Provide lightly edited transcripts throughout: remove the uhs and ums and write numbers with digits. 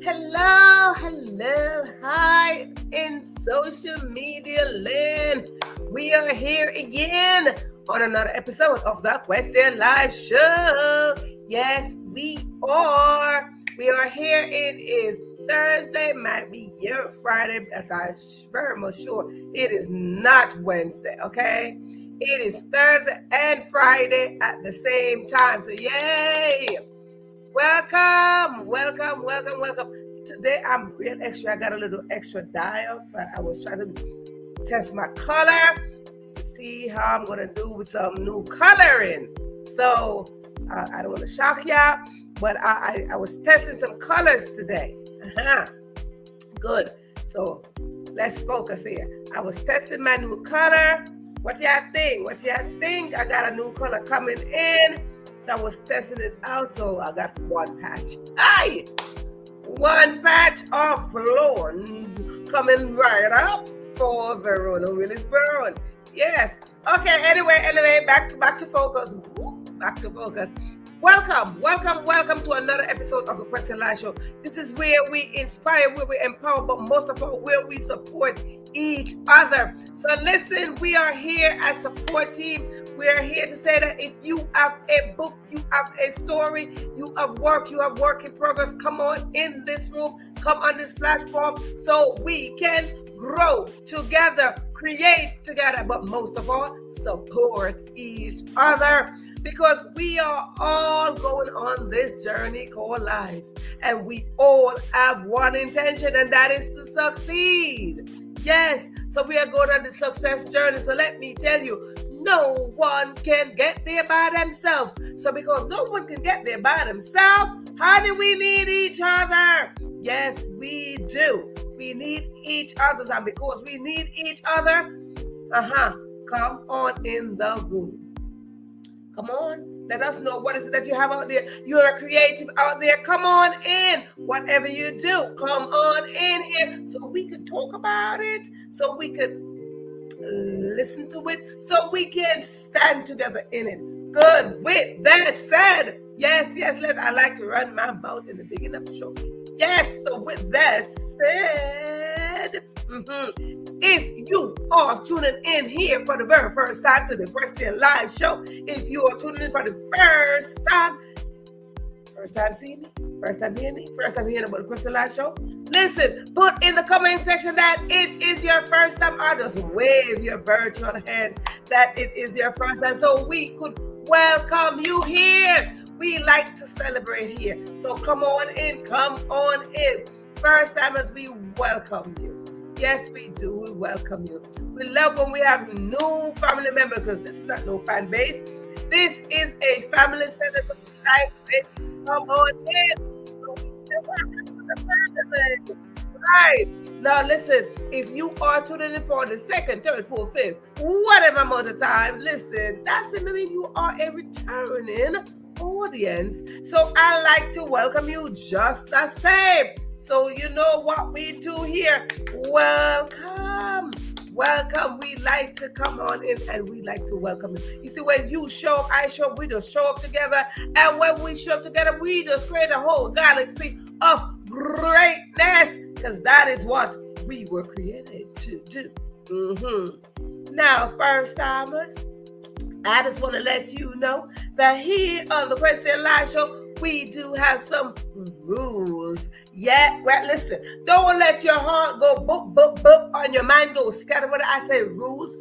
Hello, hi in social media land. We are here again on another episode of the Question Live Show. Yes, we are. We are here. It is Thursday, might be your Friday, but I'm very much sure it is not Wednesday, okay? It is Thursday and Friday at the same time. So, yay! Welcome. Today I'm real extra. I got a little extra dial, but I was trying to test my color to see how I'm gonna do with some new coloring. So I don't want to shock y'all, but I was testing some colors today. Good. So let's focus here. I was testing my new color. What y'all think? I got a new color coming in. So I was testing it out, so I got one patch. Aye! One patch of blonde coming right up for Verona Willis-Brown. Yes. Okay, anyway, back to focus. Back to focus. Welcome to another episode of the Question Live Show. This is where we inspire, where we empower, but most of all, where we support each other. So listen, we are here as support team. We are here to say that if you have a book, you have a story, you have work in progress, come on in this room, come on this platform so we can grow together, create together, but most of all, support each other. Because we are all going on this journey called life. And we all have one intention, and that is to succeed. Yes, so we are going on the success journey. So let me tell you, no one can get there by themselves. So because no one can get there by themselves, how do we need each other? Yes, we do. We need each other. And because we need each other, come on in the room. Come on, let us know what is it that you have out there. You're a creative out there. Come on in. Whatever you do, come on in here so we could talk about it, so we could listen to it, so we can stand together in it. Good. With that said, yes, I like to run my mouth in the beginning of the show. Yes, so with that said, if you are tuning in here for the very first time to the Question Live Show, if you are tuning in for the first time seeing me, first time hearing me, first time hearing about the Question Live Show, listen, put in the comment section that it is your first time, or just wave your virtual hands that it is your first time so we could welcome you here. We like to celebrate here. So come on in. First time as we welcome you. Yes, we do. We welcome you. We love when we have new family members, because this is not no fan base. This is a family center. So come on in. So we welcome to the family. Right. Now listen, if you are tuning in for the second, third, fourth, fifth, whatever amount of time, listen, that simply means you are a returning audience. So I like to welcome you just the same. So you know what we do here. Welcome. We like to come on in and we like to welcome you. You see, when you show up, I show up, we just show up together. And when we show up together, we just create a whole galaxy of greatness. Because that is what we were created to do. Now, first timers, I just want to let you know that here on the Question Live Show, we do have some rules. Yeah, well, listen, don't let your heart go boop, on your mind go scatter. When I say rules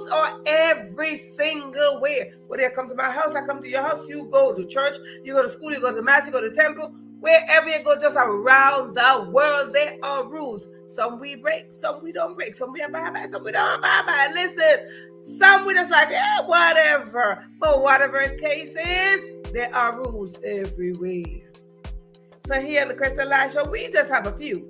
are every single where. Whether you come to my house, I come to your house, you go to church, you go to school, you go to mass, you go to temple. Wherever you go, just around the world, there are rules. Some we break, some we don't break. Some we abide by, some we don't abide by. Listen, some we just like, whatever. But whatever the case is, there are rules everywhere. So here on the Question Live Show, we just have a few.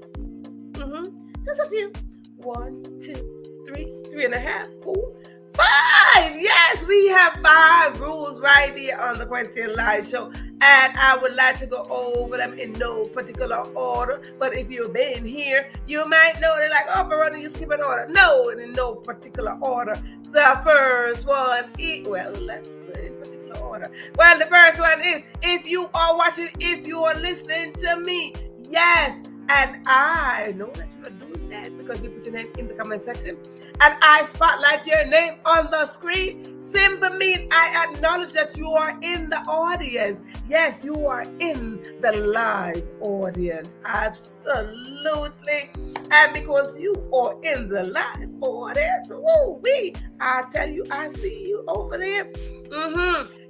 Just a few. 1, 2, 3 and a half, 4, 5. Yes, we have 5 rules right here on the Question Live Show. And I would like to go over them in no particular order. But if you've been here, you might know they're like, oh, Verona, you skip an order. No, in no particular order. The first one is, let's put it in particular order. Well, the first one is, if you are watching, if you are listening to me, Yes, and I know that you are doing that because you put your name in the comment section and I spotlight your name on the screen. Simply means I acknowledge that you are in the audience. Yes, you are in the live audience. Absolutely. And because you are in the live audience, I tell you, I see you over there.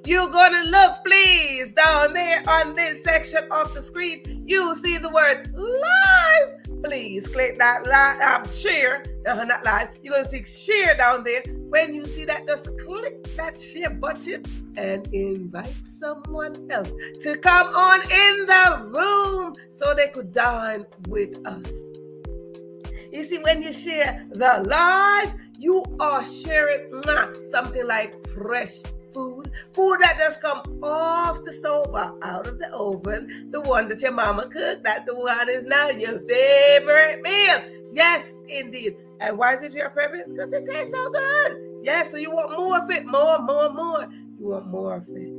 You're gonna look, please, down there on this section of the screen. You see the word live. Please click that share. Not live. You're gonna see share down there. When you see that, just click that share button and invite someone else to come on in the room so they could dine with us. You see, when you share the live, you are sharing something like fresh food that just come off the stove or out of the oven, the one that your mama cooked, that the one is now your favorite meal. Yes, indeed. And why is it your favorite? Because it tastes so good. Yes, so you want more of it, more. You want more of it,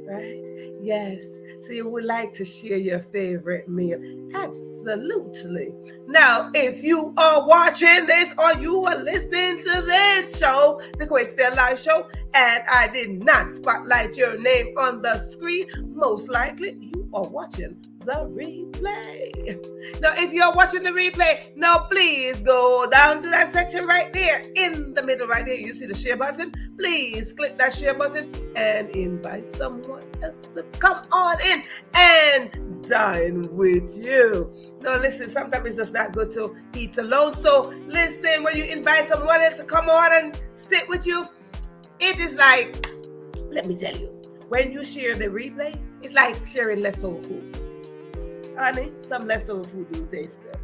right? Yes, so you would like to share your favorite meal. Absolutely. Now, if you are watching this or you are listening to this show, the Question Live Show, and I did not spotlight your name on the screen, most likely you are watching the replay. Now, if you're watching the replay, now please go down to that section right there in the middle right there. You see the share button? Please click that share button and invite someone else to come on in and dine with you. Now, listen, sometimes it's just not good to eat alone. So listen, when you invite someone else to come on and sit with you, it is like, let me tell you, when you share the replay, it's like sharing leftover food. Honey, some leftover food do taste good.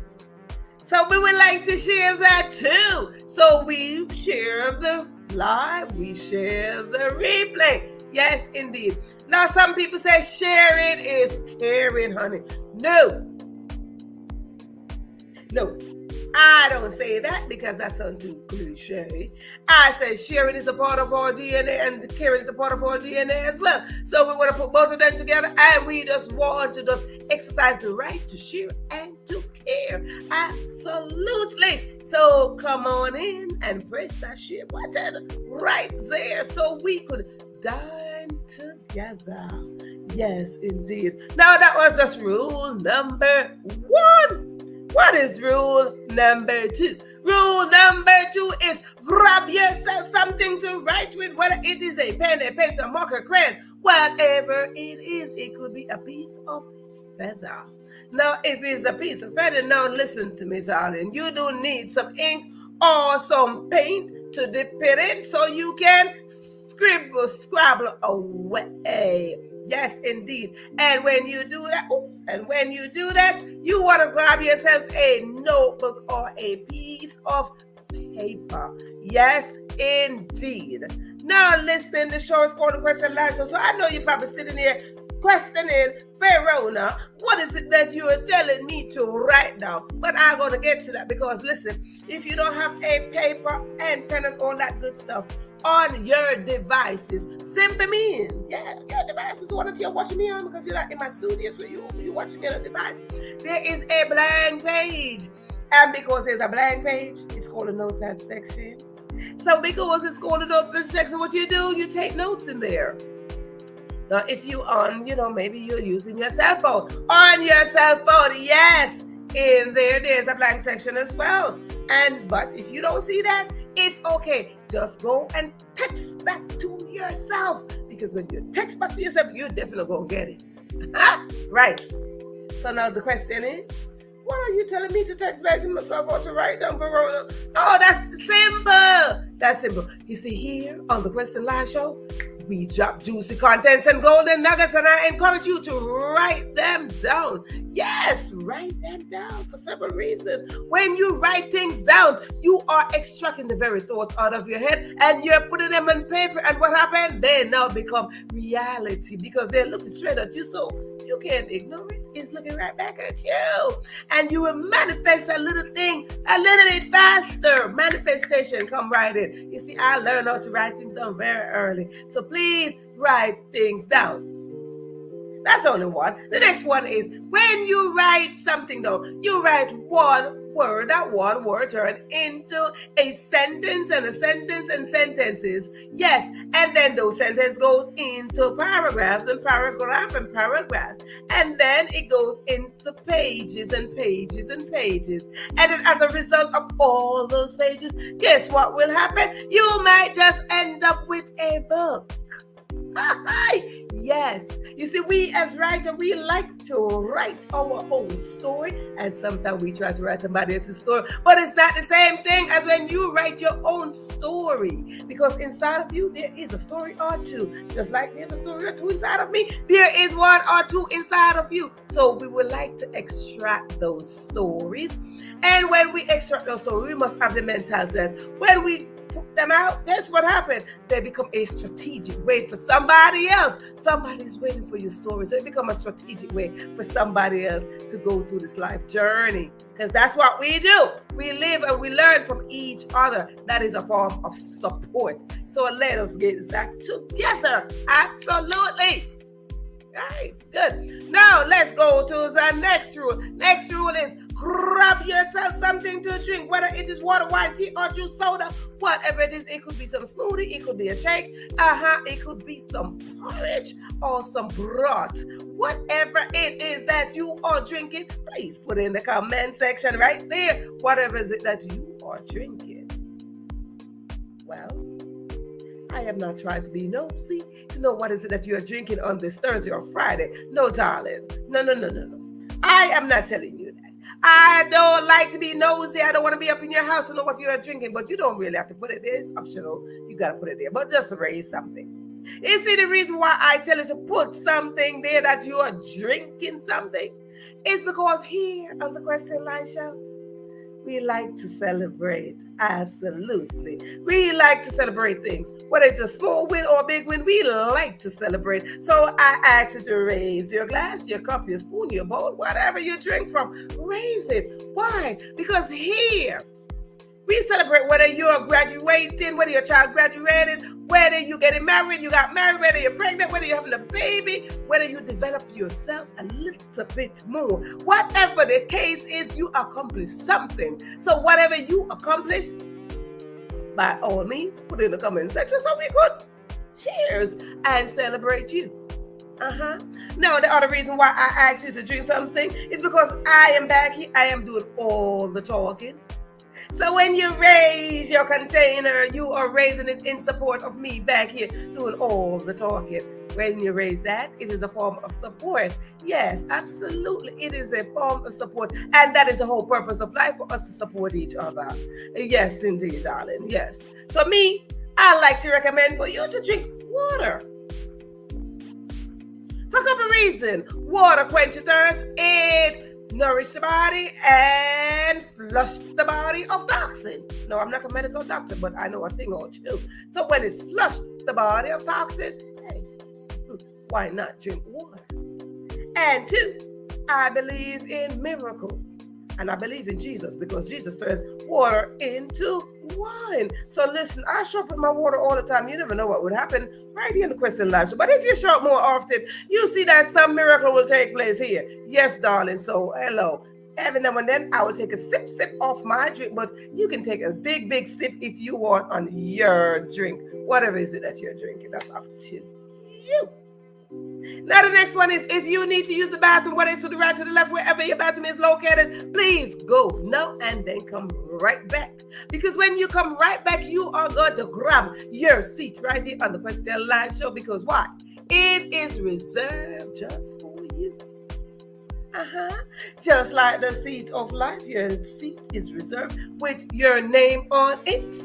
So we would like to share that too. So we share the live, we share the replay. Yes, indeed. Now, some people say sharing is caring, honey. No, I don't say that because that sounds too cliche. I say sharing is a part of our DNA and caring is a part of our DNA as well. So we want to put both of them together and we just want to just exercise the right to share and to care. Absolutely. So come on in and press that share button right there so we could dine together. Yes, indeed. Now that was just rule number 1. What is rule number 2? Rule number 2 is grab yourself something to write with, whether it is a pen, a pencil, marker, crayon, whatever it is. It could be a piece of feather. Now, if it's a piece of feather, now listen to me, darling. You do need some ink or some paint to dip it in so you can scrabble away. Yes, indeed. And when you do that, you want to grab yourself a notebook or a piece of paper. Yes, indeed. Now, listen, the show is called The Question Live Show. So I know you're probably sitting here questioning, Verona, what is it that you are telling me to write down? But I'm going to get to that because, listen, if you don't have a paper and pen and all that good stuff on your devices, simply mean, your device is one if you're watching me on because you're not in my studio, so you're watching me on a device. There is a blank page. And because there's a blank page, it's called a notepad section. So because it's called a notepad section, what you do, you take notes in there. Now, if you maybe you're using your cell phone. On your cell phone, yes, in there's a blank section as well. But if you don't see that, it's okay. Just go and text back to yourself. Because when you text back to yourself, you're definitely going to get it. Right. So now the question is, what are you telling me to text back to myself or to write down, Verona? Oh, that's simple. That's simple. You see, here on the Question Live Show, we drop juicy contents and golden nuggets, and I encourage you to write them down. Yes, write them down for several reasons. When you write things down, you are extracting the very thoughts out of your head and you're putting them on paper. And what happened? They now become reality because they're looking straight at you. So you can't ignore it. It's looking right back at you. And you will manifest a little thing a little bit faster. Manifestation come right in. You see, I learned how to write things down very early. So please write things down. That's only one. The next one is when you write something, though, you write one word, that one word turn into a sentence and a sentence and sentences. Yes, and then those sentences go into paragraphs and paragraph and paragraphs. And then it goes into pages and pages and pages. And then as a result of all those pages, guess what will happen? You might just end up with a book. Yes. You see, we as writers, we like to write our own story, and sometimes we try to write somebody else's story, but it's not the same thing as when you write your own story, because inside of you there is a story or two. Just like there's a story or two inside of me, there is one or two inside of you. So we would like to extract those stories, and when we extract those stories, we must have the mentality that when we put them out, guess what happened? They become a strategic way for somebody else. Somebody's waiting for your story. So it becomes a strategic way for somebody else to go through this life journey. Because that's what we do. We live and we learn from each other. That is a form of support. So let us get that together. Absolutely. Right, good. Now let's go to the next rule. Next rule is grab yourself something to drink, whether it is water, wine, tea, or juice, soda, whatever it is. It could be some smoothie, it could be a shake, it could be some porridge or some broth. Whatever it is that you are drinking, please put in the comment section right there. Whatever is it that you are drinking. Well, I am not trying to be nosy to know what is it that you are drinking on this Thursday or Friday. No, darling. No. I am not telling you that. I don't like to be nosy. I don't want to be up in your house to know what you are drinking, but you don't really have to put it there. It's optional. You got to put it there, but just raise something. You see, the reason why I tell you to put something there that you are drinking something is because here on the Question Line Show, we like to celebrate. Absolutely. We like to celebrate things. Whether it's a small win or a big win, we like to celebrate. So I ask you to raise your glass, your cup, your spoon, your bowl, whatever you drink from, raise it. Why? Because here, we celebrate whether you're graduating, whether your child graduated, whether you're getting married, you got married, whether you're pregnant, whether you're having a baby, whether you developed yourself a little bit more. Whatever the case is, you accomplished something. So whatever you accomplished, by all means, put it in the comment section so we could cheers and celebrate you. Now, the other reason why I asked you to drink something is because I am back here. I am doing all the talking. So when you raise your container, you are raising it in support of me back here doing all the talking. When you raise that, it is a form of support. Yes, absolutely. It is a form of support. And that is the whole purpose of life, for us to support each other. Yes, indeed, darling. Yes. So me, I like to recommend for you to drink water. For a couple of reasons. Water quenches thirst. It nourish the body and flush the body of toxin. No, I'm not a medical doctor, but I know a thing or two. So when it flushed the body of toxin, hey, why not drink water? And two, I believe in miracle. And I believe in Jesus, because Jesus turned water into wine. So listen, I show up with my water all the time. You never know what would happen right here in the Question Live Show. But if you show up more often, you see that some miracle will take place here. Yes, darling. So hello. Every now and then I will take a sip off my drink, but you can take a big sip if you want on your drink. Whatever is it that you're drinking, that's up to you. Now the next one is, if you need to use the bathroom, whether it's to the right, to the left, wherever your bathroom is located, please go now and then come right back. Because when you come right back, you are going to grab your seat right here on the Question Live Show. Because why? It is reserved just for you. Just like the seat of life, your seat is reserved with your name on it.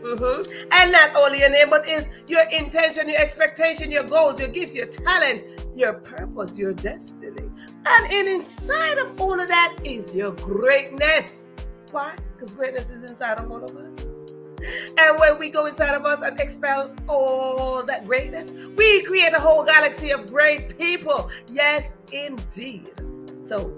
And not only your name, but is your intention, your expectation, your goals, your gifts, your talent, your purpose, your destiny. And inside of all of that is your greatness. Why? Because greatness is inside of all of us. And when we go inside of us and expel all that greatness, we create a whole galaxy of great people. Yes, indeed. So,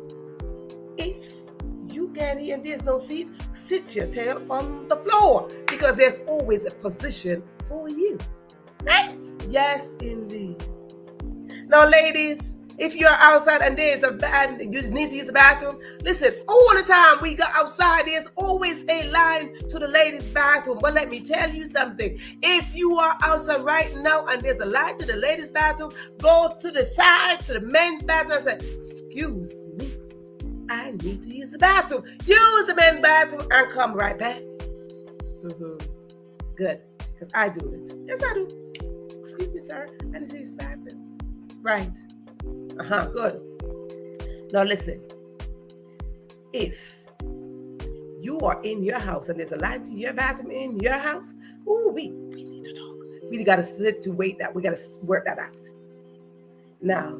if you can hear and there's no seat, sit your tail on the floor, because there's always a position for you. Right? Yes, indeed. Now, ladies, If you're outside and there's you need to use the bathroom, listen, all the time we go outside, there's always a line to the ladies' bathroom. But let me tell you something. If you are outside right now and there's a line to the ladies' bathroom, go to the side, to the men's bathroom and say, excuse me, I need to use the bathroom. Use the men's bathroom and come right back. Good, because I do it. Yes, I do. Excuse me, sir, I need to use the bathroom. Right. Good. Now listen, if you are in your house and there's a line to your bathroom in your house, we need to talk. We got to sit to wait that. We got to work that out. Now,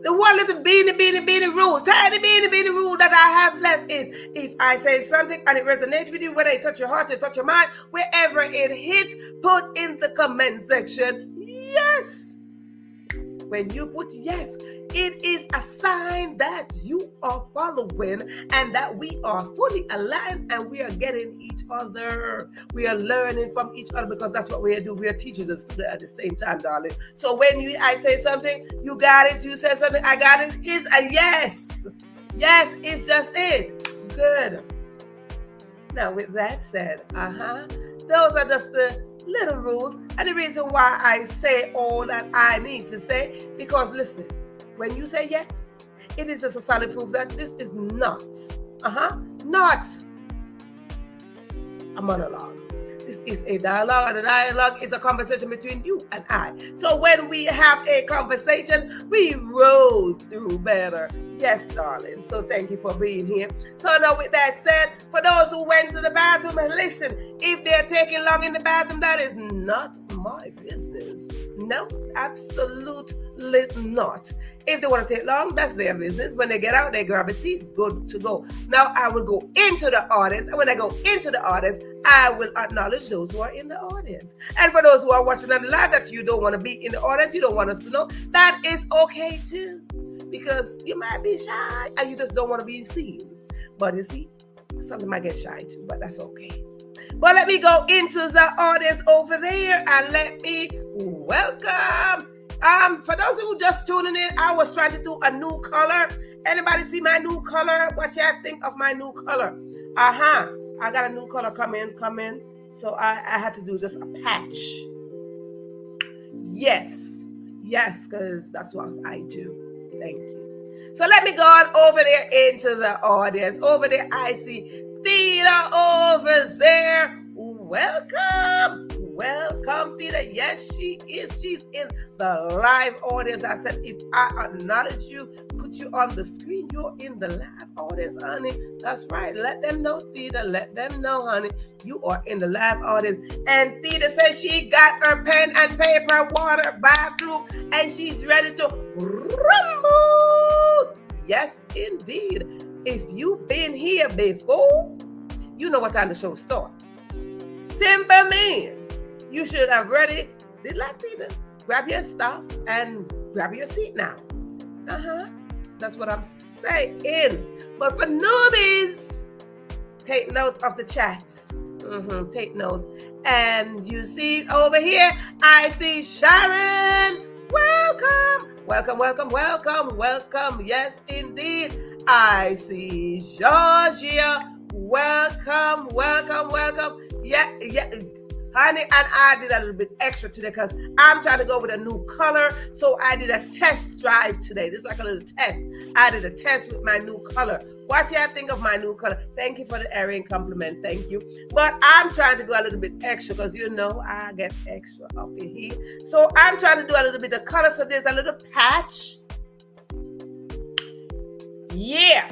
the one little beanie rule, tiny beanie rule that I have left is, if I say something and it resonates with you, whether it touch your heart, it touch your mind, wherever it hit, put in the comment section, yes. When you put yes, it is a sign that you are following and that we are fully aligned and we are getting each other. We are learning from each other, because that's what we do. We are teachers and students at the same time, darling. So when I say something, you got it. You say something, I got it. It's a yes. Yes, it's just it. Good. Now, with that said, those are just the little rules, and the reason why I say all that I need to say, because listen, when you say yes, it is just a solid proof that this is not a monologue. This is a dialogue, and a dialogue is a conversation between you and I. So when we have a conversation, we roll through better. Yes, darling. So thank you for being here. So now with that said, for those who went to the bathroom, and listen, if they're taking long in the bathroom, that is not my business. No, absolutely not. If they want to take long, that's their business. When they get out, they grab a seat, good to go. Now I will go into the audience, and when I go into the audience, I will acknowledge those who are in the audience. And for those who are watching on the live that you don't want to be in the audience, you don't want us to know, that is okay too. Because you might be shy and you just don't want to be seen. But you see, something might get shy too, but that's okay. But let me go into the audience over there and let me welcome. For those who just tuning in, I was trying to do a new color. Anybody see my new color? What y'all think of my new color? I got a new color come in. So I had to do just a patch. Yes, because that's what I do. Thank you. So let me go on over there into the audience. Over there, I see Theta over there. Welcome, Theta. Yes, she is. She's in the live audience. I said, if I acknowledge you, put you on the screen, you're in the live audience, honey. That's right. Let them know, Theta. Let them know, honey. You are in the live audience. And Theta says she got her pen and paper, water, bathroom, and she's ready to rumble. Yes, indeed. If you've been here before, you know what time the show starts. Simple man. You should have ready. Did like Theta. Grab your stuff and grab your seat now. That's what I'm saying. But for newbies, take note of the chat. Take note. And you see over here, I see Sharon. Welcome. Yes, indeed. I see Georgia. Welcome. Yeah. Honey, and I did a little bit extra today because I'm trying to go with a new color. So I did a test drive today. This is like a little test. I did a test with my new color. What y'all think of my new color? Thank you for the airing compliment. Thank you. But I'm trying to go a little bit extra because you know I get extra up in here. So I'm trying to do a little bit of color. So there's a little patch. Yeah.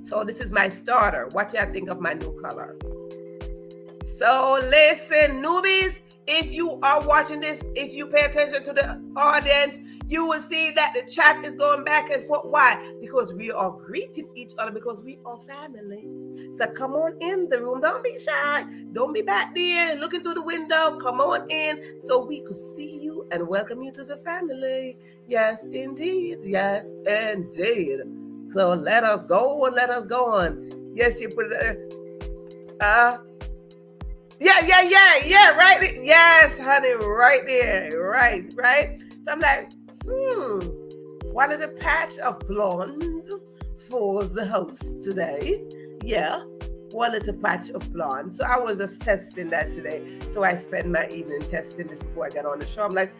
So this is my starter. What y'all think of my new color? So listen, newbies, if you are watching this, if you pay attention to the audience, you will see that the chat is going back and forth. Why? Because we are greeting each other, because we are family. So come on in the room. Don't be shy. Don't be back there looking through the window. Come on in so we could see you and welcome you to the family. Yes, indeed. Yes, indeed. So let us go on. Yes, you put it there. Yeah, right. Yes, honey, right there. Right. So I'm like, wanted a patch of blonde for the host today. Yeah, one little patch of blonde. So I was just testing that today. So I spent my evening testing this before I got on the show. I'm like,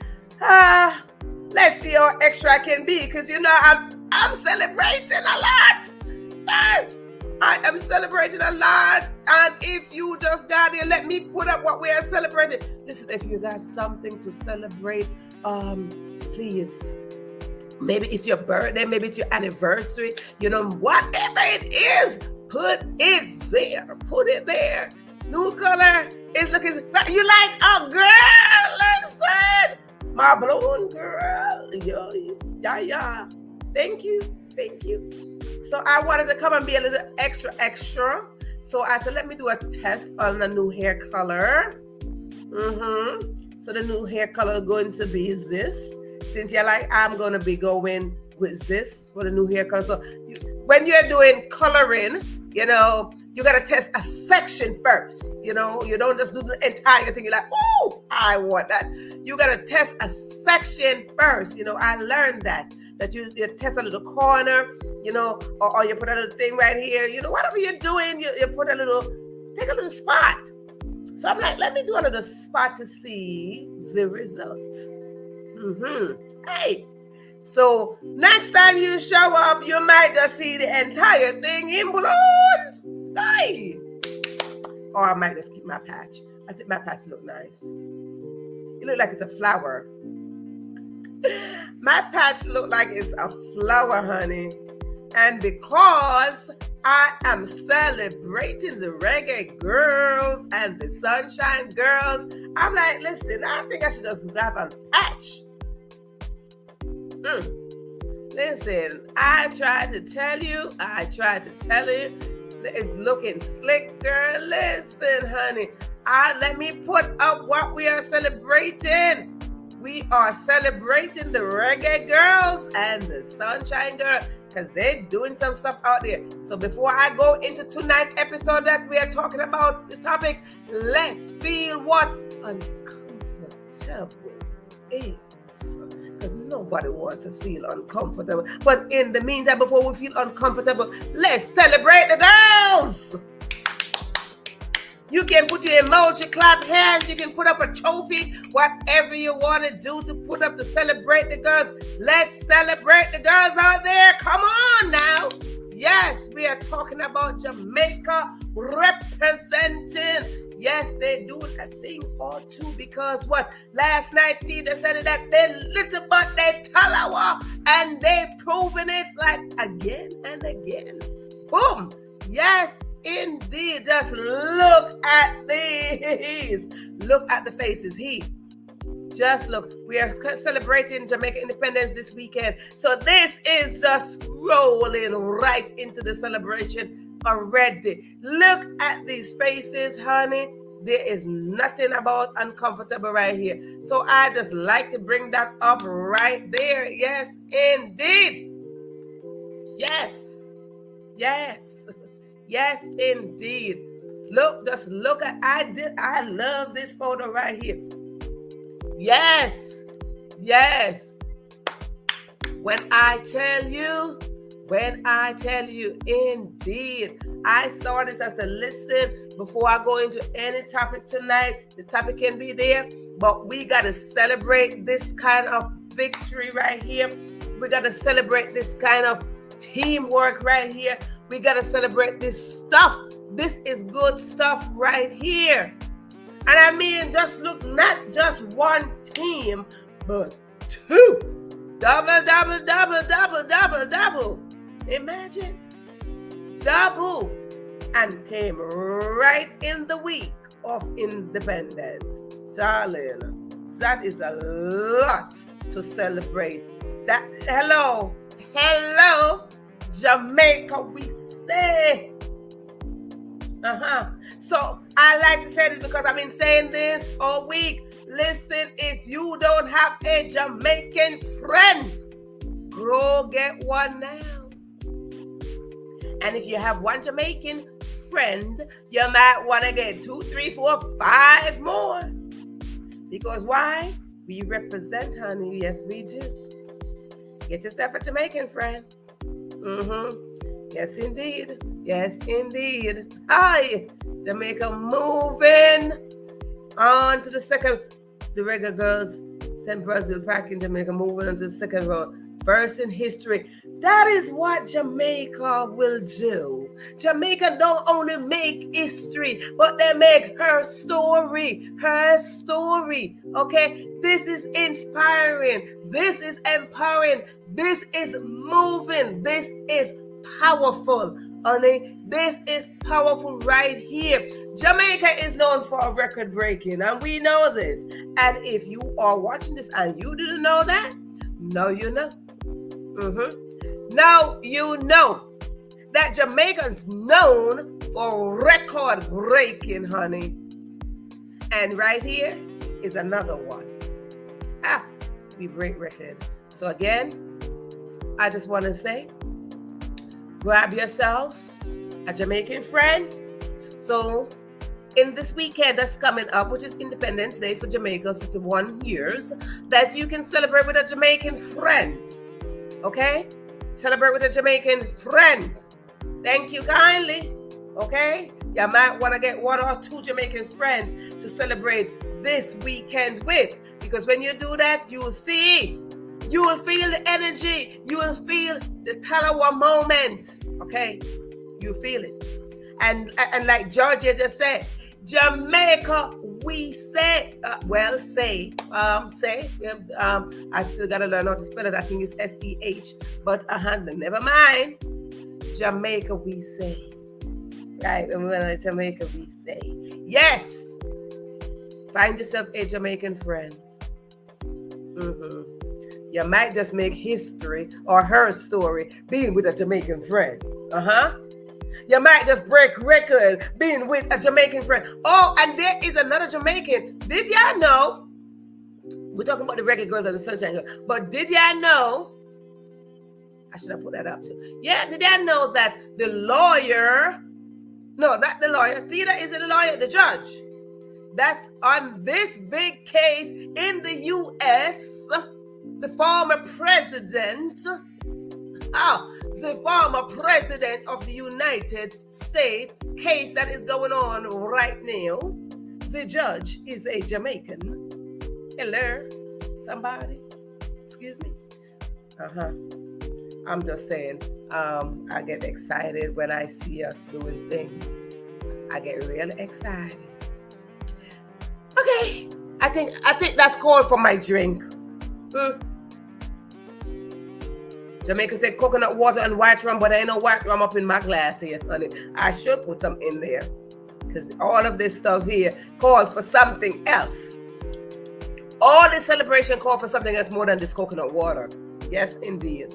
let's see how extra I can be, because I'm celebrating a lot. Yes, I am celebrating a lot. And if you just got here, let me put up what we are celebrating. Listen, if you got something to celebrate, please. Maybe it's your birthday, maybe it's your anniversary, whatever it is, put it there. Put it there. New color is looking, you like, oh girl, listen, my blonde girl. Yeah. Thank you. So I wanted to come and be a little extra. So I said, let me do a test on the new hair color. So the new hair color is going to be this. Since you're like, I'm going to be going with this for the new hair color. So when you're doing coloring, you got to test a section first. You don't just do the entire thing. You're like, oh, I want that. You got to test a section first. I learned that you test a little corner, or you put a little thing right here. Whatever you're doing, you take a little spot. So I'm like, let me do a little spot to see the result. Hey, so next time you show up, you might just see the entire thing in blonde. Hey, or I might just keep my patch. I think my patch look nice. It look like it's a flower. My patch look like it's a flower, honey. And because I am celebrating the reggae girls and the sunshine girls, I'm like, listen, I think I should just grab a patch. Listen, I tried to tell you. It's looking slick, girl. Listen, honey. Let me put up what we are celebrating. We are celebrating the reggae girls and the sunshine girl, because they're doing some stuff out there. So before I go into tonight's episode that we are talking about the topic, let's feel what uncomfortable is. Because nobody wants to feel uncomfortable. But in the meantime, before we feel uncomfortable, let's celebrate the girls. You can put your emoji, clap hands, you can put up a trophy, whatever you want to do to put up to celebrate the girls. Let's celebrate the girls out there. Come on now. Yes, we are talking about Jamaica representing. Yes, they're doing a thing or two, because what? Last night, Tina said that they little but they talawa, and they proven it like again and again. Boom. Yes, indeed. Just look at these. Look at the faces. Just look. We are celebrating Jamaica independence this weekend. So this is just rolling right into the celebration already. Look at these faces, honey. There is nothing about uncomfortable right here. So I just like to bring that up right there. Yes, indeed. Yes, indeed. Just look at, I love this photo right here. Yes. When I tell you, indeed, I saw this as a listen. Before I go into any topic tonight, the topic can be there, but we got to celebrate this kind of victory right here. We got to celebrate this kind of teamwork right here. We got to celebrate this stuff. This is good stuff right here. And I mean, just look, not just one team, but two. Double. Imagine. Double. And came right in the week of independence. Darling, that is a lot to celebrate. That hello, Jamaica, we say. So I like to say this because I've been saying this all week. Listen, if you don't have a Jamaican friend, go get one now. And if you have one Jamaican friend, you might want to get 2, 3, 4, 5 more. Because why? We represent, honey. Yes, we do. Get yourself a Jamaican friend. Yes, indeed. Yes, indeed. Hi, Jamaica moving on to the second. The regular girls sent Brazil back in Jamaica, moving on to the second round. Verse in history. That is what Jamaica will do. Jamaica don't only make history, but they make her story. Her story. Okay? This is inspiring. This is empowering. This is moving. This is powerful. Honey, this is powerful right here. Jamaica is known for record breaking, and we know this. And if you are watching this and you didn't know that, now you know. Now you know that Jamaicans known for record breaking, honey. And right here is another one. We break record. So again, I just want to say, grab yourself a Jamaican friend. So in this weekend that's coming up, which is Independence Day for Jamaica, 61 years, that you can celebrate with a Jamaican friend. Okay? Celebrate with a Jamaican friend. Thank you kindly. Okay? You might want to get one or two Jamaican friends to celebrate this weekend with. Because when you do that, you will see. You will feel the energy. You will feel the Talawa moment. Okay? You feel it. And like Georgia just said, Jamaica, we say, I still got to learn how to spell it. I think it's S-E-H, but never mind. Jamaica, we say. Right, when we went to Jamaica, we say. Yes. Find yourself a Jamaican friend. You might just make history or her story being with a Jamaican friend. You might just break record being with a Jamaican friend. Oh, and there is another Jamaican. Did y'all know? We're talking about the Reggae Girls and the Sunshine Girls. But did y'all know? I should have put that up too. Yeah, did y'all know that the lawyer, no, not the lawyer, Theta isn't the lawyer, the judge. That's on this big case in the U.S., the former president, the former president of the United States, case that is going on right now. The judge is a Jamaican. Hello, somebody? Excuse me? I'm just saying, I get excited when I see us doing things. I get really excited. Okay, I think that's called for my drink. Jamaica said coconut water and white rum, but there ain't no white rum up in my glass here, honey. I should put some in there because all of this stuff here calls for something else. All this celebration calls for something else more than this coconut water. Yes, indeed.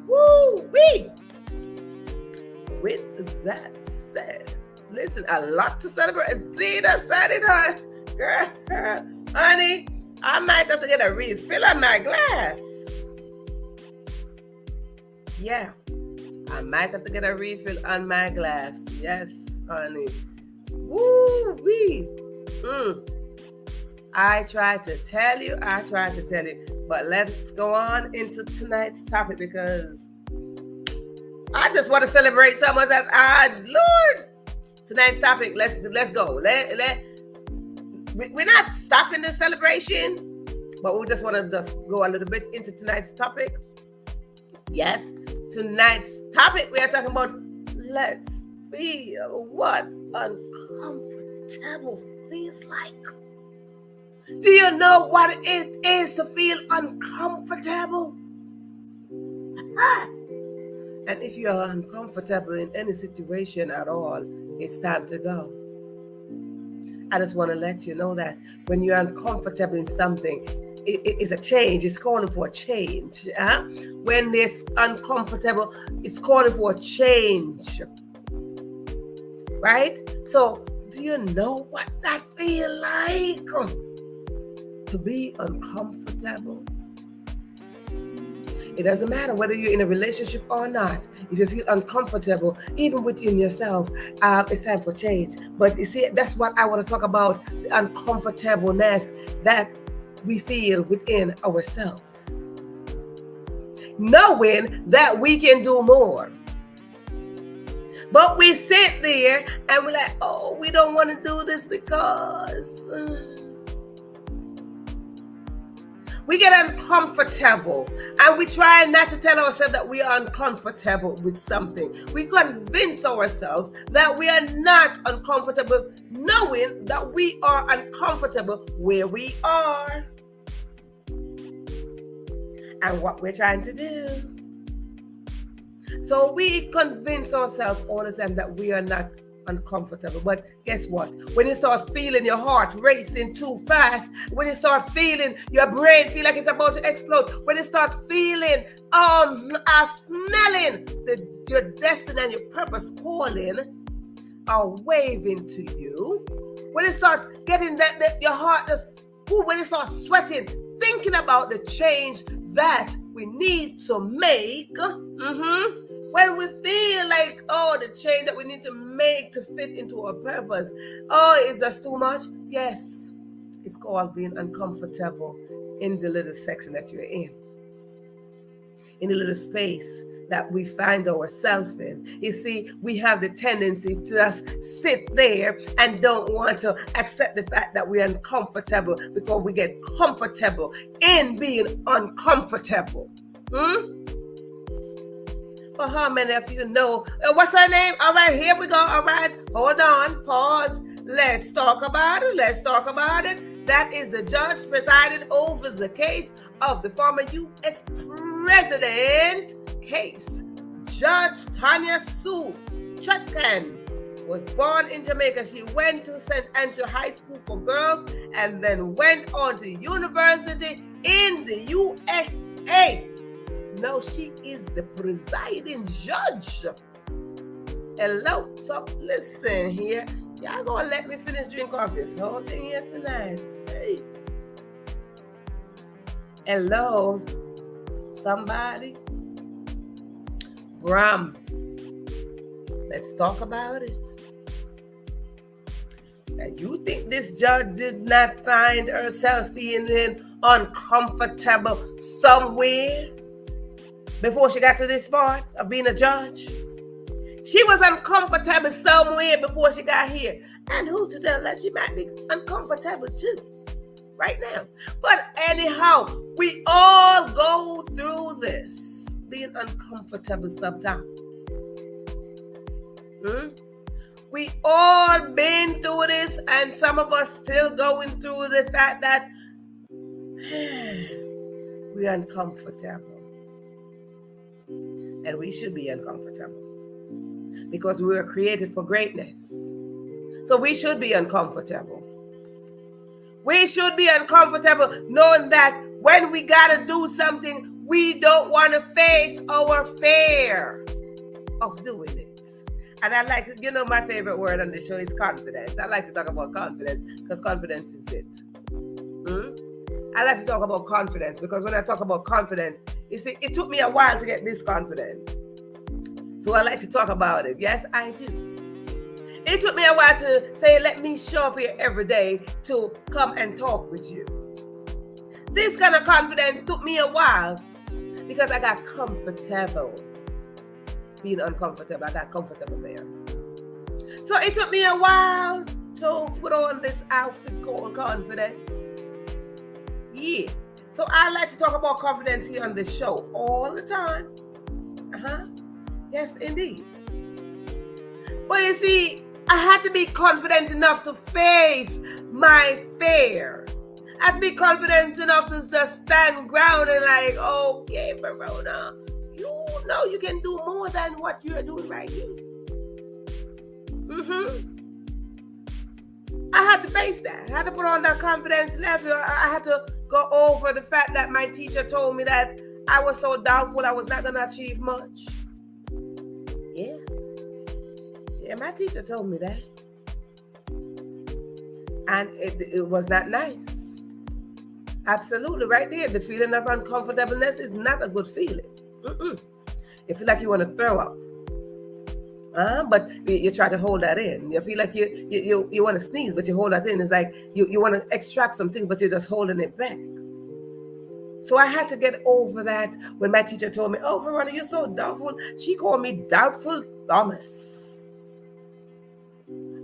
Woo-wee! With that said, listen, a lot to celebrate. Tina said it, huh? Girl, honey, I might have to get a refill on my glass. Yeah, I might have to get a refill on my glass. Yes, honey. Woo-wee. I tried to tell you. But let's go on into tonight's topic because I just want to celebrate someone that Lord. Tonight's topic, let's go. We're not stopping the celebration, but we just want to just go a little bit into tonight's topic. Yes, tonight's topic, we are talking about let's feel what uncomfortable feels like. Do you know what it is to feel uncomfortable? And if you are uncomfortable in any situation at all, it's time to go. I just want to let you know that when you're uncomfortable in something, it's a change. It's calling for a change. When it's uncomfortable, it's calling for a change. Right? So, do you know what that feels like? To be uncomfortable? It doesn't matter whether you're in a relationship or not. If you feel uncomfortable, even within yourself, it's time for change. But you see, that's what I want to talk about, the uncomfortableness that we feel within ourselves. knowing that we can do more. But we sit there and we're like, oh, we don't want to do this because we get uncomfortable, and we try not to tell ourselves that we are uncomfortable with something. We convince ourselves that we are not uncomfortable, knowing that we are uncomfortable where we are and what we're trying to do. So we convince ourselves all the time that we are not uncomfortable. But guess what? When you start feeling your heart racing too fast, when you start feeling your brain feel like it's about to explode, when you start feeling smelling your destiny and your purpose calling are waving to you, when you start getting that your heart just, when you start sweating, thinking about the change that we need to make, when we feel like, the change that we need to make to fit into our purpose, is that too much? Yes, it's called being uncomfortable in the little section that you're in the little space that we find ourselves in. You see, we have the tendency to just sit there and don't want to accept the fact that we're uncomfortable because we get comfortable in being uncomfortable. But how many of you know, what's her name? All right, here we go. All right, hold on, pause. Let's talk about it. That is the judge presiding over the case of the former U.S. President case. Judge Tanya Sue Chutkan was born in Jamaica. She went to St. Andrew High School for Girls and then went on to university in the USA. Now she is the presiding judge. Hello, so listen here. Y'all gonna let me finish drinking off this whole thing here tonight. Hey. Hello, somebody. Bram, let's talk about it. Now, you think this judge did not find herself feeling uncomfortable somewhere before she got to this part of being a judge? She was uncomfortable somewhere before she got here. And who's to tell that she might be uncomfortable too right now? But anyhow, we all go through this, being uncomfortable sometimes. We all been through this, and some of us still going through the fact that we're uncomfortable. And we should be uncomfortable because we were created for greatness. So we should be uncomfortable. We should be uncomfortable knowing that when we got to do something, we don't want to face our fear of doing it. And I like to, my favorite word on the show is confidence. I like to talk about confidence because confidence is it. I like to talk about confidence because when I talk about confidence, you see, it took me a while to get this confidence. So I like to talk about it. Yes, I do. It took me a while to say, let me show up here every day to come and talk with you. This kind of confidence took me a while because I got comfortable. Being uncomfortable, I got comfortable there. So it took me a while to put on this outfit called confidence. Yeah. So I like to talk about confidence here on this show all the time. Yes, indeed. But you see, I had to be confident enough to face my fear. I had to be confident enough to just stand ground and like, okay, Verona, you know you can do more than what you're doing right here. I had to face that. I had to put on that confidence level. I had to go over the fact that my teacher told me that I was so doubtful I was not going to achieve much. Yeah, my teacher told me that. And it was not nice. Absolutely, right there. The feeling of uncomfortableness is not a good feeling. You feel like you want to throw up. But you try to hold that in. You feel like you want to sneeze, but you hold that in. It's like you want to extract something, but you're just holding it back. So I had to get over that when my teacher told me, oh, Verona, you're so doubtful. She called me Doubtful Thomas.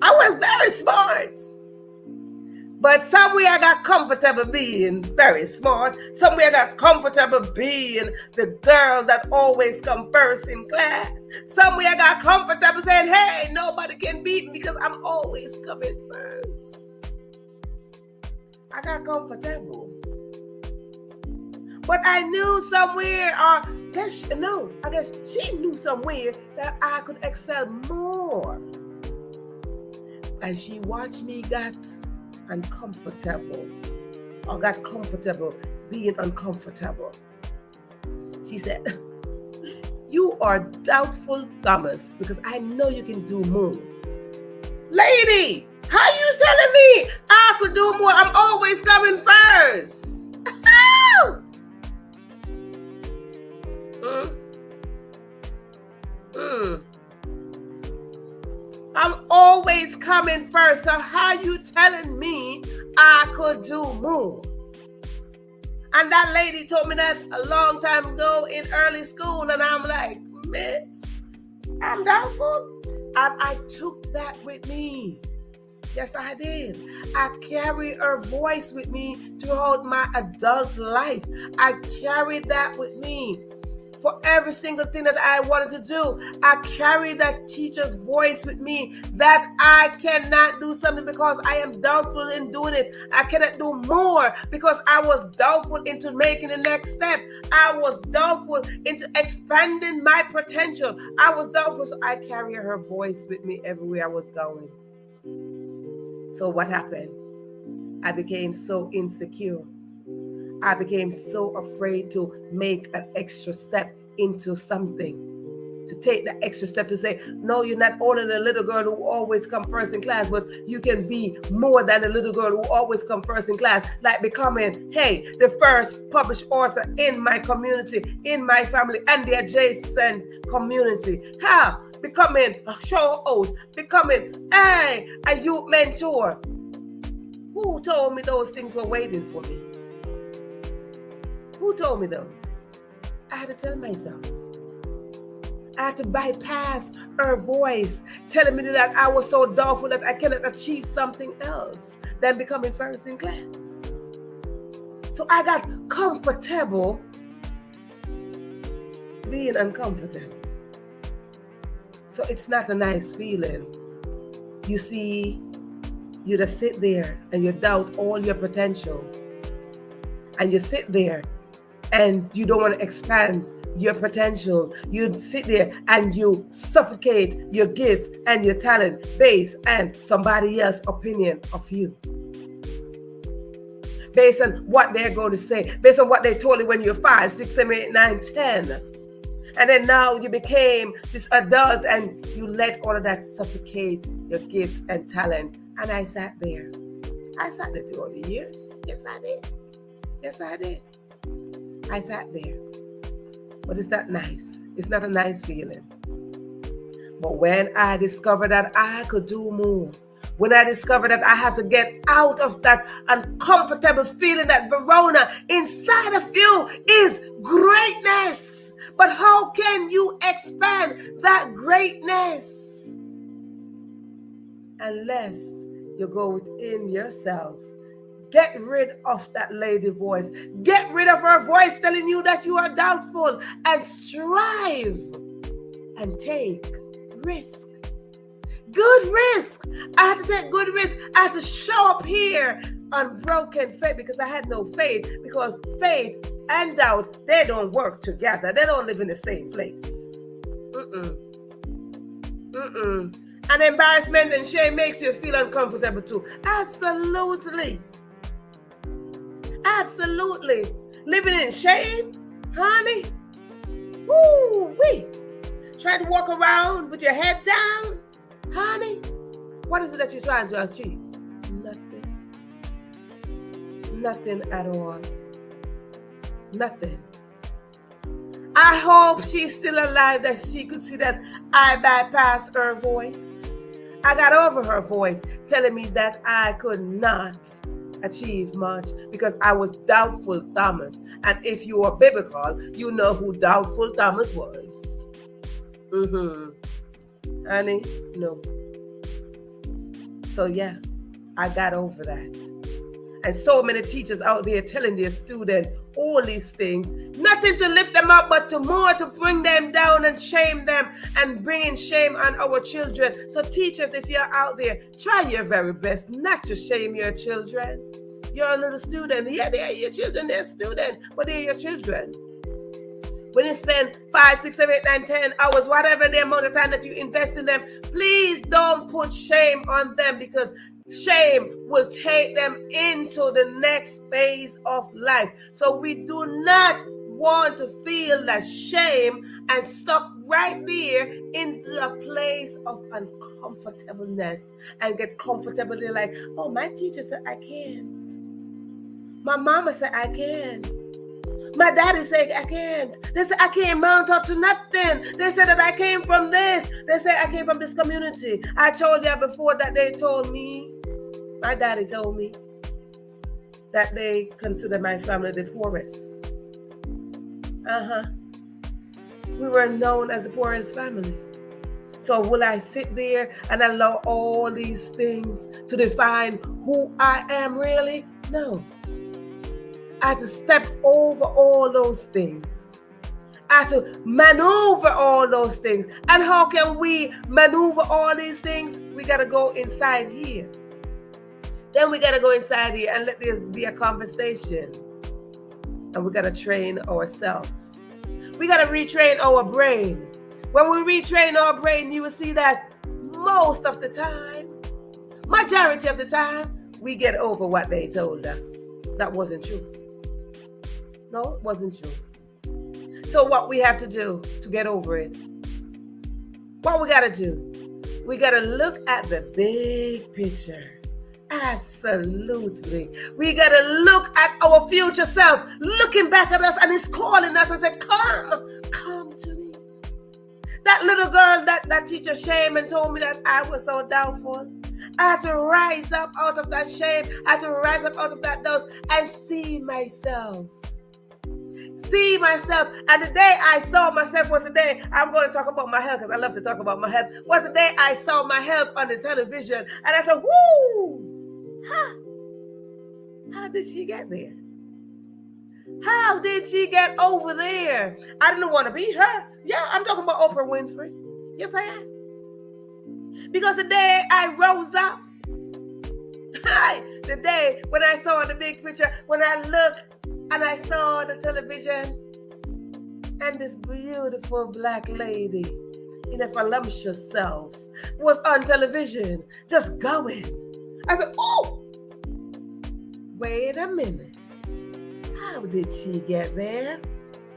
I was very smart. But somewhere I got comfortable being very smart. Somewhere I got comfortable being the girl that always come first in class. Somewhere I got comfortable saying, hey, nobody can beat me because I'm always coming first. I got comfortable. But I knew somewhere, I guess she knew somewhere that I could excel more. And she watched me got uncomfortable, or got comfortable being uncomfortable. She said, you are Doubtful Thomas because I know you can do more. Lady, how you telling me I could do more? I'm always coming first. I'm always coming first. So how you telling me I could do more? And that lady told me that a long time ago in early school, and I'm like, miss, I'm doubtful. And I took that with me. Yes, I did. I carry her voice with me throughout my adult life. I carried that with me. For every single thing that I wanted to do, I carried that teacher's voice with me that I cannot do something because I am doubtful in doing it. I cannot do more because I was doubtful into making the next step. I was doubtful into expanding my potential. I was doubtful, so I carried her voice with me everywhere I was going. So what happened? I became so insecure. I became so afraid to make an extra step into something, to take the extra step to say, no, you're not only the little girl who always come first in class, but you can be more than the little girl who always come first in class, like becoming, hey, the first published author in my community, in my family, and the adjacent community. How? Becoming a show host, becoming, hey, a youth mentor. Who told me those things were waiting for me? Who told me those? I had to tell myself. I had to bypass her voice telling me that I was so doubtful that I cannot achieve something else than becoming first in class. So I got comfortable being uncomfortable. So it's not a nice feeling. You see, you just sit there and you doubt all your potential. And you sit there and you don't want to expand your potential. You sit there and you suffocate your gifts and your talent based on somebody else's opinion of you. Based on what they're going to say, based on what they told you when you're 5, 6, 7, 8, 9, 10. And then now you became this adult and you let all of that suffocate your gifts and talent. And I sat there. I sat there through all the years. Yes, I did. Yes, I did. I sat there. But it's not nice. It's not a nice feeling. But when I discovered that I could do more, when I discovered that I have to get out of that uncomfortable feeling that Verona, inside of you is greatness. But how can you expand that greatness? Unless you go within yourself. Get rid of that lady voice. Get rid of her voice telling you that you are doubtful, and strive and take risk. Good risk. I had to take good risk. I had to show up here on broken faith because I had no faith, because faith and doubt, they don't work together. They don't live in the same place. And embarrassment and shame makes you feel uncomfortable too. Absolutely. Absolutely. Living in shame, honey. Woo-wee. Trying to walk around with your head down, honey. What is it that you're trying to achieve? Nothing. Nothing at all. Nothing. I hope she's still alive, that she could see that I bypassed her voice. I got over her voice telling me that I could not achieve much because I was doubtful Thomas. And if you are biblical, you know who doubtful Thomas was. Honey, no. So yeah, I got over that. And so many teachers out there telling their students all these things, nothing to lift them up, but to more to bring them down and shame them and bringing shame on our children. So teachers, if you're out there, try your very best not to shame your children. You're a little student. Yeah, they're your children, they're students, but they're your children. When you spend 5, 6, 7, 8, 9, 10 hours, whatever the amount of time that you invest in them, please don't put shame on them, because shame will take them into the next phase of life. So we do not want to feel that shame and stuck right there into a place of uncomfortableness and get comfortably like, oh, my teacher said I can't. My mama said I can't. My daddy said I can't. They said I can't mount up to nothing. They said that I came from this. They said I came from this community. I told you before that they told me, my daddy told me that they consider my family the poorest. We were known as the poorest family. So will I sit there and allow all these things to define who I am really? No. I had to step over all those things. I had to maneuver all those things. And how can we maneuver all these things? We got to go inside here. Then we got to go inside here and let this be a conversation. And we got to train ourselves. We got to retrain our brain. When we retrain our brain, you will see that most of the time, majority of the time, we get over what they told us. That wasn't true. No, it wasn't true. So what we have to do to get over it? What we got to do? We got to look at the big picture. Absolutely. We got to look at our future self, looking back at us, and it's calling us and say, come to me. That little girl, that teacher shamed and told me that I was so doubtful. I had to rise up out of that shame. I had to rise up out of that doubt and see myself. See myself. And the day I saw myself was the day, I'm going to talk about my health because I love to talk about my health, was the day I saw my health on the television. And I said, whoo, how did she get there? How did she get over there? I didn't want to be her. Yeah, I'm talking about Oprah Winfrey. Yes, I am. Because the day I rose up, the day when I saw the big picture, when I looked and I saw the television and this beautiful black lady in a voluptuous self was on television, just going. I said, oh, wait a minute. How did she get there?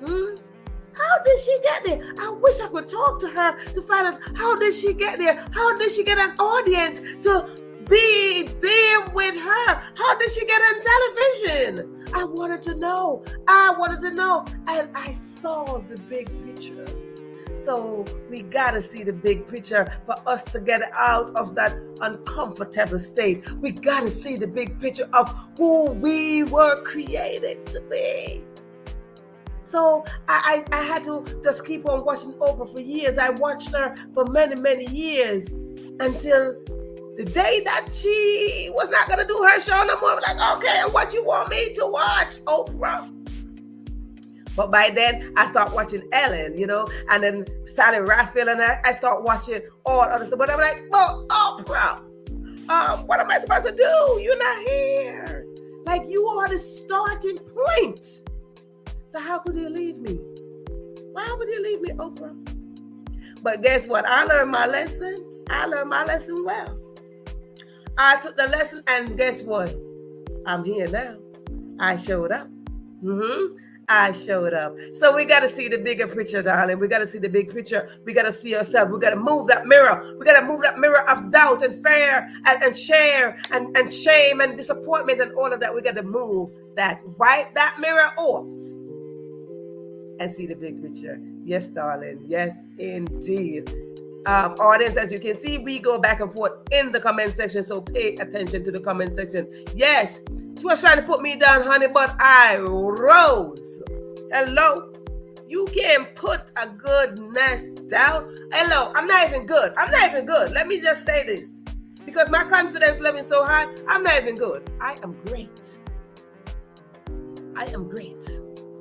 How did she get there? I wish I could talk to her to find out how did she get there? How did she get an audience to be there with her? How did she get on television? I wanted to know. And I saw the big picture. So we got to see the big picture for us to get out of that uncomfortable state. We got to see the big picture of who we were created to be. So I had to just keep on watching Oprah for years. I watched her for many, many years until the day that she was not going to do her show no more. I'm like, okay, what you want me to watch? Oprah. But by then, I start watching Ellen, and then Sally Raphael, and I start watching all other stuff. But I'm like, well, Oprah, what am I supposed to do? You're not here. Like, you are the starting point. So how could you leave me? Why would you leave me, Oprah? But guess what? I learned my lesson. Well. I took the lesson, and guess what? I'm here now. I showed up. I showed up. So we got to see the bigger picture, darling. We got to see the big picture. We got to see ourselves. We got to move that mirror. We got to move that mirror of doubt and fear and share and shame and disappointment and all of that. We got to move that. Wipe that mirror off and see the big picture. Yes, darling. Yes, indeed. Audience, as you can see, we go back and forth in the comment section. So pay attention to the comment section. Yes, She was trying to put me down, honey, but I rose. Hello? You can't put a goodness down. Hello, I'm not even good. I'm not even good. Let me just say this. Because my confidence level is so high, I'm not even good. I am great. I am great.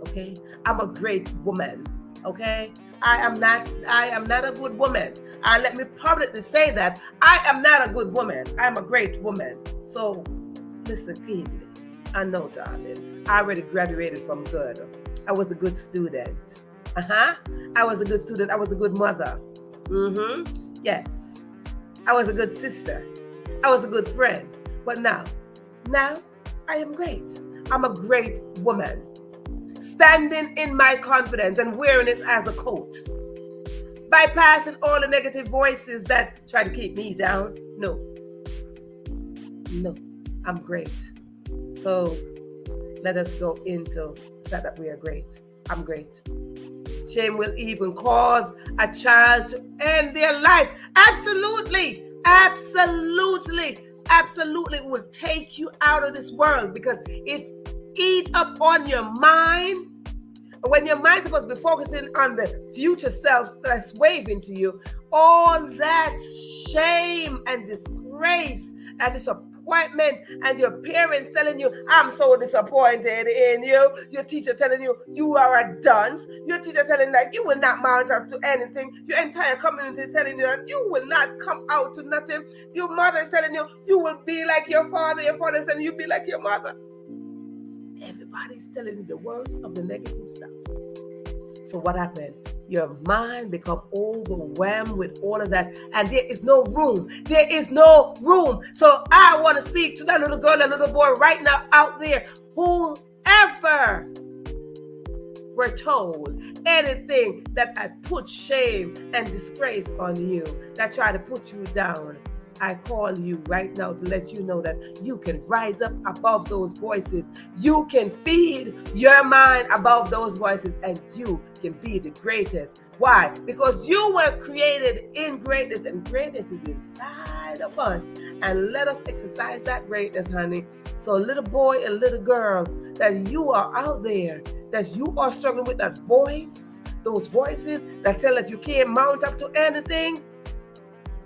Okay? I'm a great woman. Okay? I am not a good woman. Let me publicly say that I am not a good woman. I'm a great woman. So listen keenly. I know, darling. I already graduated from good. I was a good student. I was a good student. I was a good mother. Yes. I was a good sister. I was a good friend. But now I am great. I'm a great woman. Standing in my confidence and wearing it as a coat. Bypassing all the negative voices that try to keep me down. No, I'm great. So let us go into the fact that we are great. I'm great. Shame will even cause a child to end their lives. Absolutely. It will take you out of this world because it's eat up on your mind. When your mind's supposed to be focusing on the future self that's waving to you, all that shame and disgrace and disappointment and your parents telling you, I'm so disappointed in you. Your teacher telling you, you are a dunce. Your teacher telling you, like, you will not mount up to anything. Your entire community is telling you that you will not come out to nothing. Your mother is telling you, you will be like your father. Your father is telling you, be like your mother. Everybody's telling you the worst of the negative stuff. So what happened? Your mind become overwhelmed with all of that. And there is no room. There is no room. So I want to speak to that little girl, that little boy right now out there. Whoever were told anything that had put shame and disgrace on you, that tried to put you down, I call you right now to let you know that you can rise up above those voices. You can feed your mind above those voices and you can be the greatest. Why? Because you were created in greatness and greatness is inside of us. And let us exercise that greatness, honey. So little boy and little girl, that you are out there, that you are struggling with that voice, those voices that tell that you can't mount up to anything.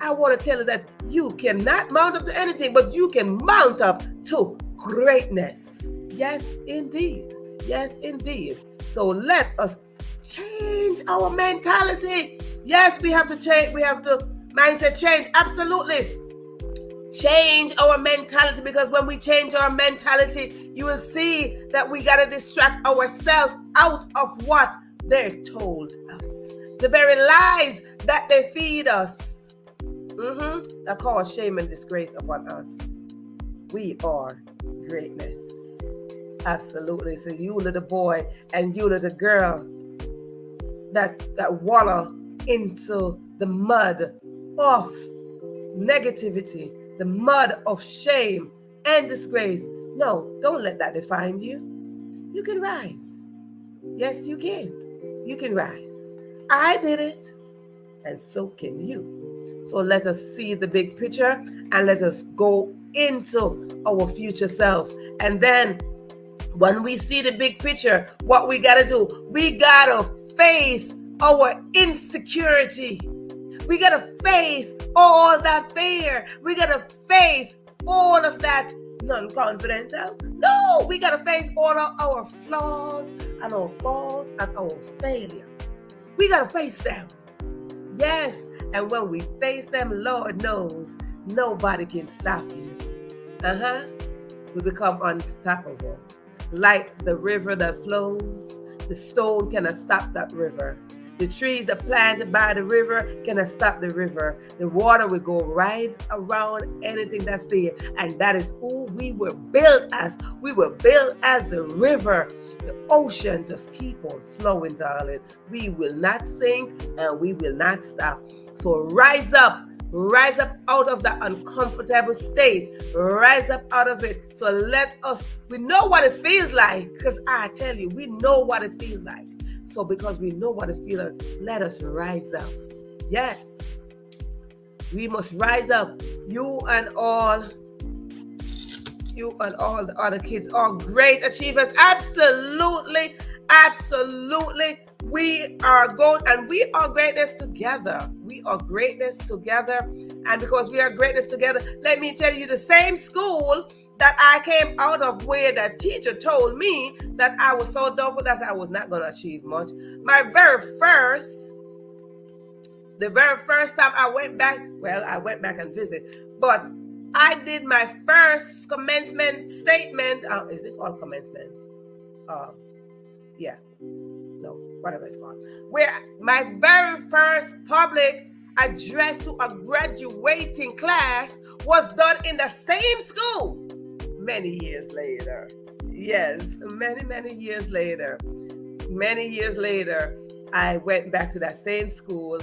I want to tell you that you cannot mount up to anything, but you can mount up to greatness. Yes, indeed. Yes, indeed. So let us change our mentality. Yes, we have to change. We have to mindset change. Absolutely. Change our mentality, because when we change our mentality, you will see that we got to distract ourselves out of what they told us. The very lies that they feed us. That cause shame and disgrace upon us. We are greatness. Absolutely. So you little boy and you little girl that wallow into the mud of negativity, the mud of shame and disgrace. No, don't let that define you. You can rise. Yes, you can. You can rise. I did it, and so can you. So let us see the big picture and let us go into our future self. And then when we see the big picture, what we got to do, we got to face our insecurity. We got to face all that fear. We got to face all of that non-confidence. No, we got to face all of our flaws and our faults and our failure. We got to face them. Yes. And when we face them, Lord knows, nobody can stop you. We become unstoppable. Like the river that flows, the stone cannot stop that river. The trees that planted by the river cannot stop the river. The water will go right around anything that's there. And that is who we were built as. We were built as the river. The ocean just keep on flowing, darling. We will not sink and we will not stop. So rise up out of that uncomfortable state. Rise up out of it. So let us, we know what it feels like, because I tell you, we know what it feels like. So because we know what it feels like, let us rise up. Yes, we must rise up. You and all you and all the other kids are great achievers. Absolutely, absolutely. We are greatness together. We are greatness together. And because we are greatness together, let me tell you, the same school that I came out of, where the teacher told me that I was so dumb that I was not going to achieve much. The very first time I went back, I went back and visited, but I did my first commencement statement. Is it called commencement? Yeah. No, whatever it's called. Where my very first public address to a graduating class was done in the same school many years later. Yes, many years later. Many years later, I went back to that same school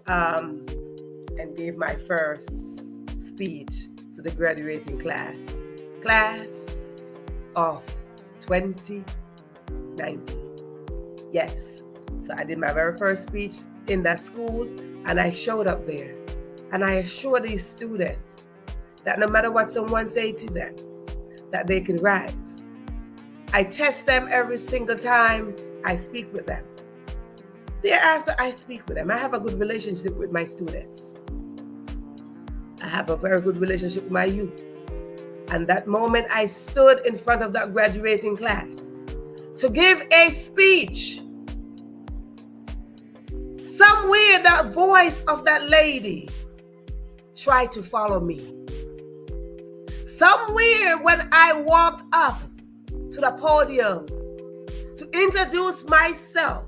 and gave my first speech to the graduating class of 2019. Yes, so I did my very first speech in that school, and I showed up there, and I assured these students that no matter what someone say to them, that they can rise. I test them every single time I speak with them. Thereafter, I speak with them. I have a good relationship with my students. I have a very good relationship with my youth. And that moment I stood in front of that graduating class to give a speech, somewhere that voice of that lady tried to follow me. Somewhere when I walked up to the podium to introduce myself,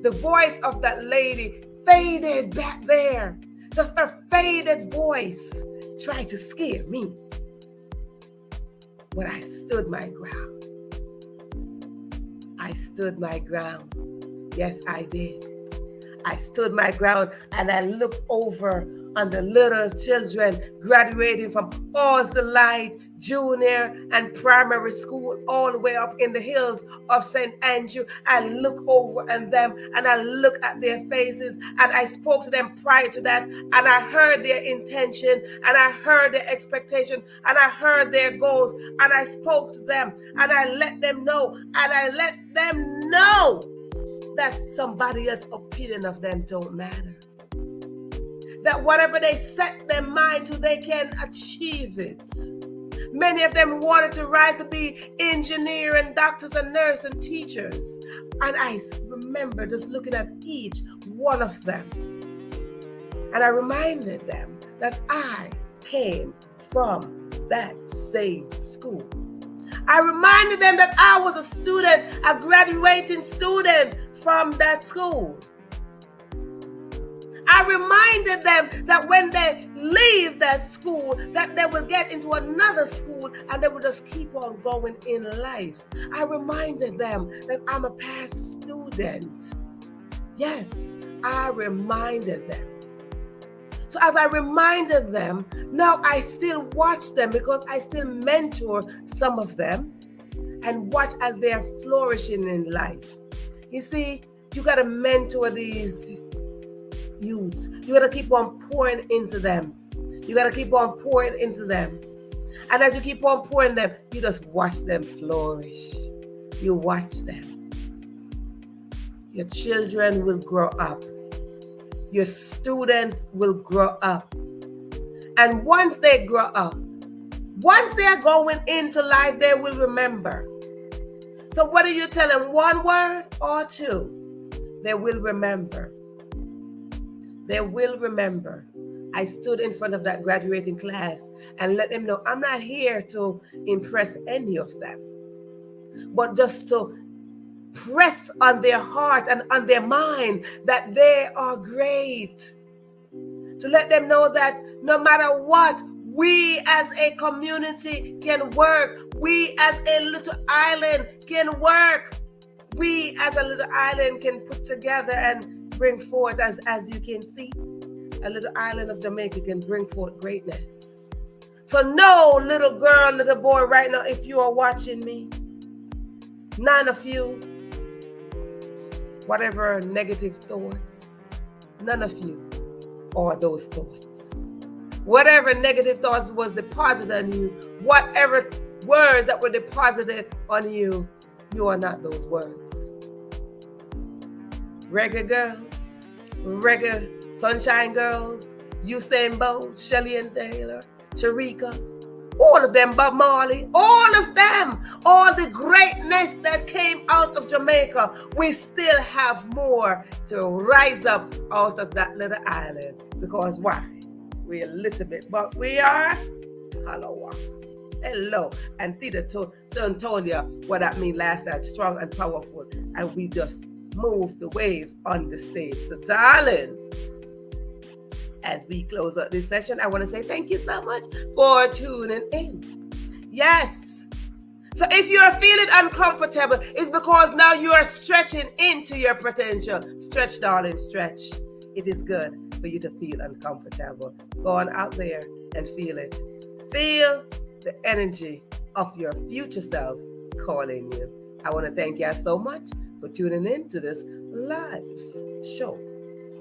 the voice of that lady faded back there. Just her faded voice tried to scare me. But I stood my ground. I stood my ground. Yes, I did. I stood my ground, and I looked over on the little children graduating from All's Delight Junior and Primary School all the way up in the hills of St. Andrew. I look over at them, and I look at their faces, and I spoke to them prior to that, and I heard their intention, and I heard their expectation, and I heard their goals, and I spoke to them, and I let them know, that somebody else's opinion of them don't matter. That whatever they set their mind to, they can achieve it. Many of them wanted to rise to be engineers and doctors and nurses and teachers. And I remember just looking at each one of them. And I reminded them that I came from that same school. I reminded them that I was a student, a graduating student from that school. I reminded them that when they leave that school, that they will get into another school and they will just keep on going in life. I reminded them that I'm a past student. Yes, I reminded them. So as I reminded them, now I still watch them because I still mentor some of them and watch as they are flourishing in life. You see, you got to mentor these youths. You got to keep on pouring into them. You got to keep on pouring into them. And as you keep on pouring them, you just watch them flourish. You watch them. Your children will grow up. Your students will grow up. And once they grow up, once they are going into life, they will remember. So whether you tell them one word or two, they will remember. They will remember. I stood in front of that graduating class and let them know I'm not here to impress any of them, but just to press on their heart and on their mind that they are great. To let them know that no matter what, we as a community can work. We as a little island can work. We as a little island can put together and bring forth, as you can see, a little island of Jamaica can bring forth greatness. So no, little girl, little boy, right now, if you are watching me, none of you, whatever negative thoughts, none of you are those thoughts. whatever negative thoughts was deposited on you, whatever words that were deposited on you, you are not those words. Reggae girls, reggae sunshine girls, Usain Bolt, Shelly and Taylor, Sharika, all of them, Bob Marley, all of them, all the greatness that came out of Jamaica, we still have more to rise up out of that little island. Because why? We're a little bit, but we are hello. And Tita told you what that means last night, strong and powerful. And we just moved the waves on the stage. So darling, as we close out this session, I want to say thank you so much for tuning in. Yes. So if you're feeling uncomfortable, it's because now you are stretching into your potential. Stretch, darling, stretch. It is good for you to feel uncomfortable. Go on out there and feel it. Feel the energy of your future self calling you. I want to thank you so much for tuning in to this live show.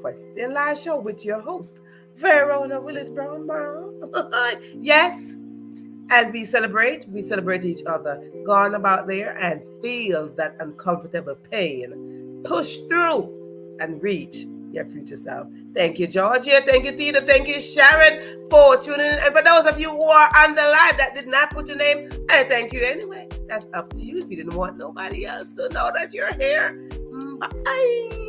Question Live Show with your host, Verona Willis-Brown. Yes, as we celebrate each other. Go on about there and feel that uncomfortable pain. Push through and reach your future self. Thank you, Georgia. Thank you, Tita. Thank you, Sharon, for tuning in. And for those of you who are on the live that did not put your name, I thank you anyway. That's up to you if you didn't want nobody else to know that you're here. Bye.